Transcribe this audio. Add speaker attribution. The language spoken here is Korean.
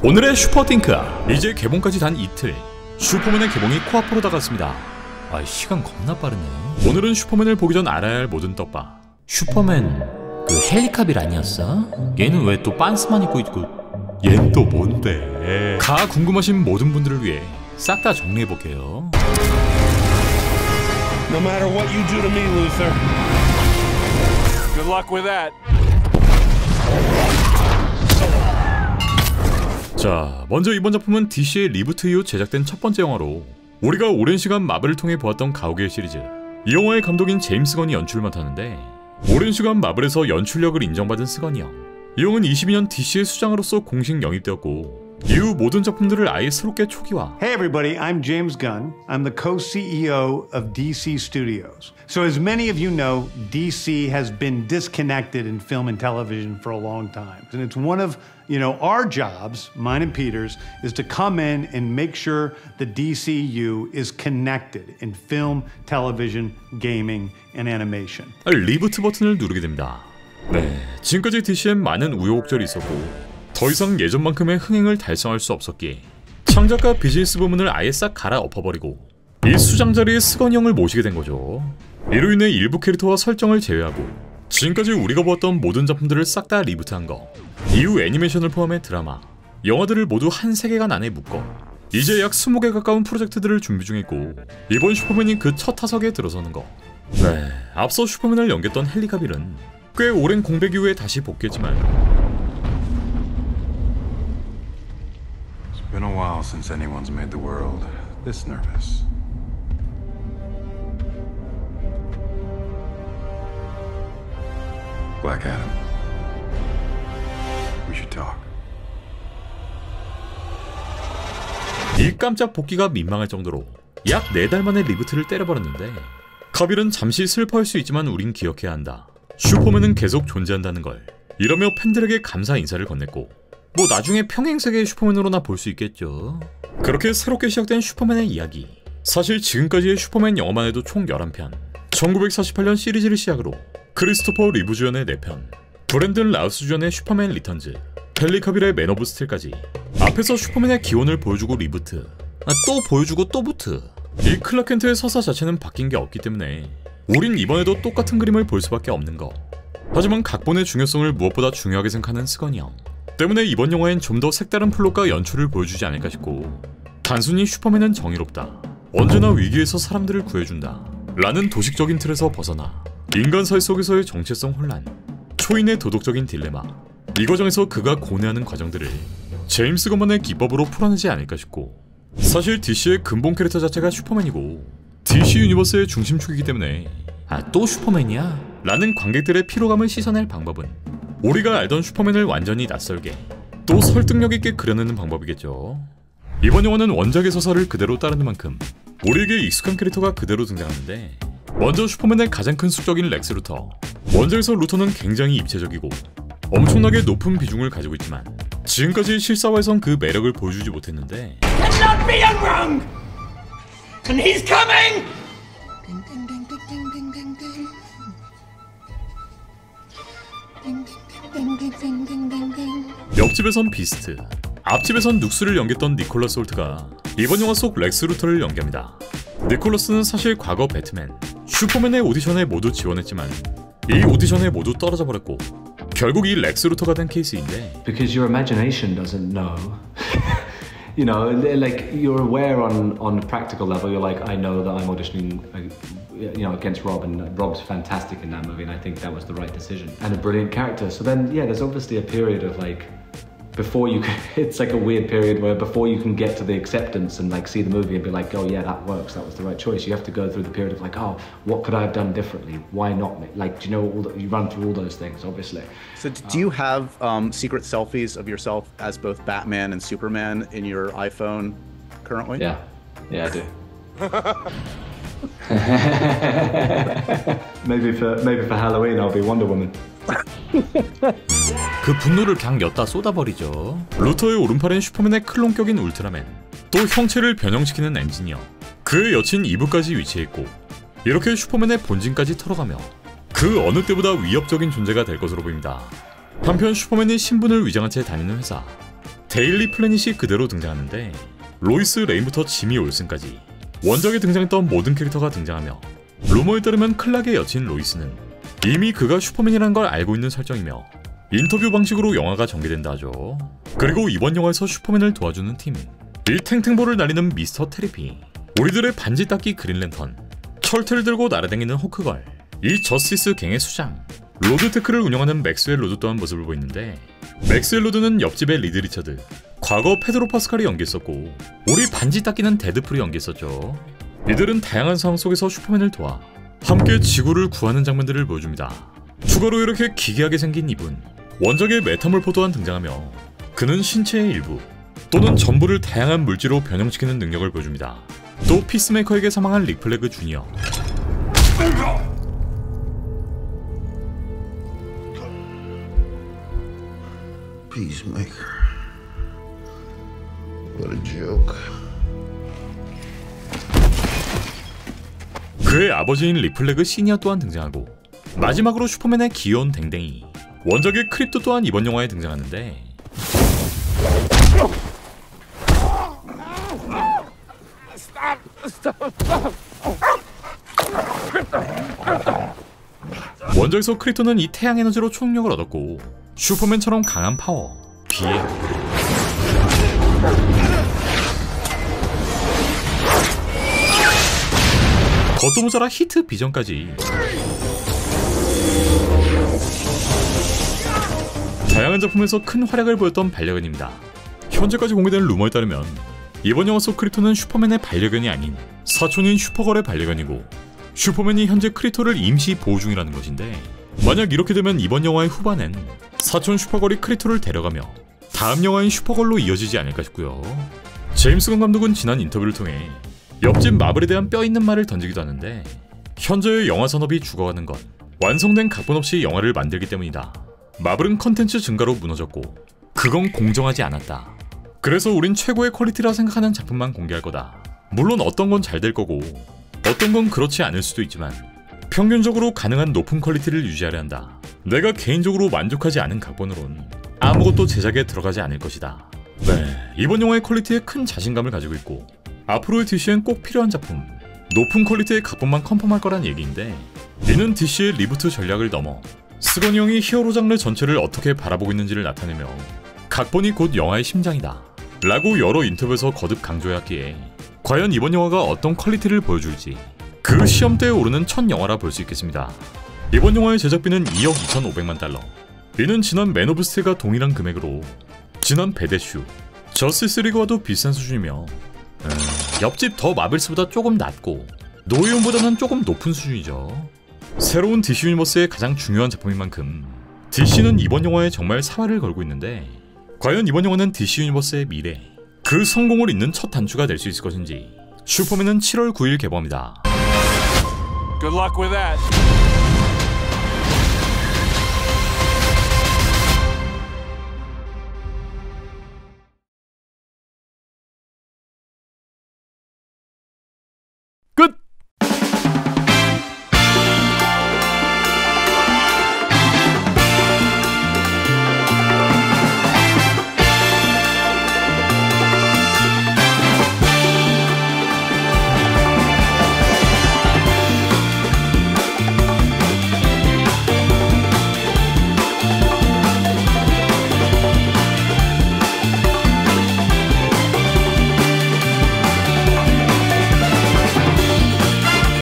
Speaker 1: 오늘의 슈퍼띵크, 이제 개봉까지 단 이틀. 슈퍼맨의 개봉이 코앞으로 다가왔습니다. 아, 시간 겁나 빠르네. 오늘은 슈퍼맨을 보기 전 알아야 할 모든 떡밥. 슈퍼맨 그 헨리 카빌 아니었어? 얘는 왜 또 빤스만 입고 있고, 얜 또 뭔데? 가 궁금하신 모든 분들을 위해 싹 다 정리해볼게요.
Speaker 2: No matter what you do to me, Luther. Good luck with that.
Speaker 1: 자, 먼저 이번 작품은 DC의 리부트 이후 제작된 첫 번째 영화로 우리가 오랜 시간 마블을 통해 보았던 가오갤 시리즈. 이 영화의 감독인 제임스 건이 연출을 맡았는데 오랜 시간 마블에서 연출력을 인정받은 스건이 형. 이 형은 22년 DC의 수장으로서 공식 영입되었고 이후 모든 작품들을 아예 새롭게 초기화.
Speaker 3: Hey everybody, I'm James Gunn. I'm the co-CEO of DC Studios. So as many of you know, DC has been disconnected in film and television for a long time. And it's one of, our jobs, mine and Peter's, is to come in and make sure the DCU is connected in film, television, gaming, and animation.
Speaker 1: 리부트 버튼을 누르게 됩니다. 네, 지금까지 DC엔 많은 우여곡절이 있었고 더 이상 예전만큼의 흥행을 달성할 수 없었기에 창작과 비즈니스 부문을 아예 싹 갈아엎어버리고 이 수장 자리에 스건이 형을 모시게 된 거죠. 이로 인해 일부 캐릭터와 설정을 제외하고 지금까지 우리가 보았던 모든 작품들을 싹 다 리부트한 거. 이후 애니메이션을 포함해 드라마, 영화들을 모두 한 세계관 안에 묶어 이제 약 20개 가까운 프로젝트들을 준비 중이고 이번 슈퍼맨이 그 첫 타석에 들어서는 거. 네, 앞서 슈퍼맨을 연기했던 헨리 카빌은 꽤 오랜 공백 이후에 다시 복귀했지만
Speaker 4: It's been a while since anyone's made the world this nervous. Black Adam. We should talk.
Speaker 1: 이 깜짝 복귀가 민망할 정도로 약 4달 만에 리부트를 때려버렸는데 카빌은 잠시 슬퍼할 수 있지만 우린 기억해야 한다. 슈퍼맨은 계속 존재한다는 걸. 이러며 팬들에게 감사 인사를 건넸고 뭐 나중에 평행세계의 슈퍼맨으로나 볼 수 있겠죠. 그렇게 새롭게 시작된 슈퍼맨의 이야기. 사실 지금까지의 슈퍼맨 영화만 해도 총 11편, 1948년 시리즈를 시작으로 크리스토퍼 리브 주연의 4편, 브랜든 라우스 주연의 슈퍼맨 리턴즈, 헨리 카빌의 맨 오브 스틸까지 앞에서 슈퍼맨의 기원을 보여주고 리부트, 또 보여주고 또 부트. 이 클라크 켄트의 서사 자체는 바뀐 게 없기 때문에 우린 이번에도 똑같은 그림을 볼 수밖에 없는 거. 하지만 각본의 중요성을 무엇보다 중요하게 생각하는 스건이 형 때문에 이번 영화엔 좀 더 색다른 플롯과 연출을 보여주지 않을까 싶고, 단순히 슈퍼맨은 정의롭다, 언제나 위기에서 사람들을 구해준다 라는 도식적인 틀에서 벗어나 인간사회 속에서의 정체성 혼란, 초인의 도덕적인 딜레마, 이 과정에서 그가 고뇌하는 과정들을 제임스 건만의 기법으로 풀어내지 않을까 싶고, 사실 DC의 근본 캐릭터 자체가 슈퍼맨이고 DC 유니버스의 중심축이기 때문에 또 슈퍼맨이야? 라는 관객들의 피로감을 씻어낼 방법은 우리가 알던 슈퍼맨을 완전히 낯설게 또 설득력 있게 그려내는 방법이겠죠. 이번 영화는 원작의 서사를 그대로 따르는 만큼 우리에게 익숙한 캐릭터가 그대로 등장하는데, 먼저 슈퍼맨의 가장 큰 숙적인 렉스 루터. 원작에서 루터는 굉장히 입체적이고 엄청나게 높은 비중을 가지고 있지만 지금까지 실사화에선 그 매력을 보여주지 못했는데
Speaker 2: Cannot be wrong. And he's coming.
Speaker 1: 옆집에선 비스트, 앞집에선 눅스를 연기했던 니콜러스 홀트가 이번 영화 속 렉스 루터를 연기합니다. 니콜러스는 사실 과거 배트맨, 슈퍼맨의 오디션에 모두 지원했지만 이 오디션에 모두 떨어져 버렸고 결국 이 렉스 루터가 된 케이스인데,
Speaker 5: Because your imagination doesn't know. Like you're aware on a practical level. You're like, I know that I'm auditioning, against Rob, and Rob's fantastic in that movie, and I think that was the right decision and a brilliant character. So then, there's obviously a period of like, before you can, it's like a weird period where before you can get to the acceptance and like see the movie and be like, oh yeah, that works, that was the right choice. You have to go through the period of like, oh, what could I have done differently? Why not? Like, you run through all those things, obviously.
Speaker 6: So do you have secret selfies of yourself as both Batman and Superman in your iPhone currently?
Speaker 5: Yeah, I do. maybe for Halloween I'll be Wonder Woman.
Speaker 1: 그 분노를 그냥 엿다 쏟아버리죠. 루터의 오른팔엔 슈퍼맨의 클론격인 울트라맨, 또 형체를 변형시키는 엔지니어, 그의 여친 이브까지 위치해있고, 이렇게 슈퍼맨의 본진까지 털어가며 그 어느 때보다 위협적인 존재가 될 것으로 보입니다. 한편 슈퍼맨이 신분을 위장한 채 다니는 회사, 데일리 플래닛이 그대로 등장하는데 로이스 레인부터 지미 올슨까지 원작에 등장했던 모든 캐릭터가 등장하며 루머에 따르면 클락의 여친 로이스는 이미 그가 슈퍼맨이라는 걸 알고 있는 설정이며 인터뷰 방식으로 영화가 전개된다 하죠. 그리고 이번 영화에서 슈퍼맨을 도와주는 팀은 이 탱탱볼을 날리는 미스터 테리피, 우리들의 반지 닦기 그린랜턴, 철퇴를 들고 날아다니는 호크걸, 이 저스티스 갱의 수장, 로드테크를 운영하는 맥스웰 로드 또한 모습을 보이는데 맥스웰 로드는 옆집의 리드 리처드, 과거 페드로 파스칼이 연기했었고 우리 반지 닦기는 데드풀이 연기했었죠. 이들은 다양한 상황 속에서 슈퍼맨을 도와 함께 지구를 구하는 장면들을 보여줍니다. 추가로 이렇게 기괴하게 생긴 이분, 원작의 메타몰포 또한 등장하며 그는 신체의 일부 또는 전부를 다양한 물질로 변형시키는 능력을 보여줍니다. 또 피스메이커에게 사망한 릭 플래그 주니어,
Speaker 7: Peacemaker. What a joke.
Speaker 1: 그의 아버지인 릭 플래그 시니어 또한 등장하고 마지막으로 슈퍼맨의 귀여운 댕댕이, 원작의 크립도 또한 이번 영화에 등장하는데 원작에서 크립토는 이 태양 에너지로 초능력을 얻었고 슈퍼맨처럼 강한 파워, 비행, 그것도 모자라 히트 비전까지 다양한 작품에서 큰 활약을 보였던 반려견입니다. 현재까지 공개된 루머에 따르면 이번 영화 속 크리토는 슈퍼맨의 반려견이 아닌 사촌인 슈퍼걸의 반려견이고 슈퍼맨이 현재 크리토를 임시 보호 중이라는 것인데, 만약 이렇게 되면 이번 영화의 후반엔 사촌 슈퍼걸이 크리토를 데려가며 다음 영화인 슈퍼걸로 이어지지 않을까 싶고요. 제임스 건 감독은 지난 인터뷰를 통해 옆집 마블에 대한 뼈있는 말을 던지기도 하는데, 현재의 영화 산업이 죽어가는 건 완성된 각본 없이 영화를 만들기 때문이다. 마블은 컨텐츠 증가로 무너졌고 그건 공정하지 않았다. 그래서 우린 최고의 퀄리티라 생각하는 작품만 공개할 거다. 물론 어떤 건 잘 될 거고 어떤 건 그렇지 않을 수도 있지만 평균적으로 가능한 높은 퀄리티를 유지하려 한다. 내가 개인적으로 만족하지 않은 각본으론 아무것도 제작에 들어가지 않을 것이다. 네, 이번 영화의 퀄리티에 큰 자신감을 가지고 있고 앞으로의 DC엔 꼭 필요한 작품, 높은 퀄리티의 각본만 컨펌할 거란 얘기인데, 이는 DC의 리부트 전략을 넘어 스건이 형이 히어로 장르 전체를 어떻게 바라보고 있는지를 나타내며 각본이 곧 영화의 심장이다 라고 여러 인터뷰에서 거듭 강조해왔기에 과연 이번 영화가 어떤 퀄리티를 보여줄지 그 시험대에 오르는 첫 영화라 볼 수 있겠습니다. 이번 영화의 제작비는 2억 2,500만 달러, 이는 지난 맨 오브 스틸과 동일한 금액으로 지난 배대슈, 저스티스 리그와도 비슷한 수준이며 옆집 더 마블스보다 조금 낮고 노이온보다는 조금 높은 수준이죠. 새로운 DC 유니버스의 가장 중요한 작품인 만큼 DC는 이번 영화에 정말 사활을 걸고 있는데, 과연 이번 영화는 DC 유니버스의 미래, 그 성공을 잇는 첫 단추가 될 수 있을 것인지. 슈퍼맨은 7월 9일 개봉합니다.
Speaker 2: Good luck with that.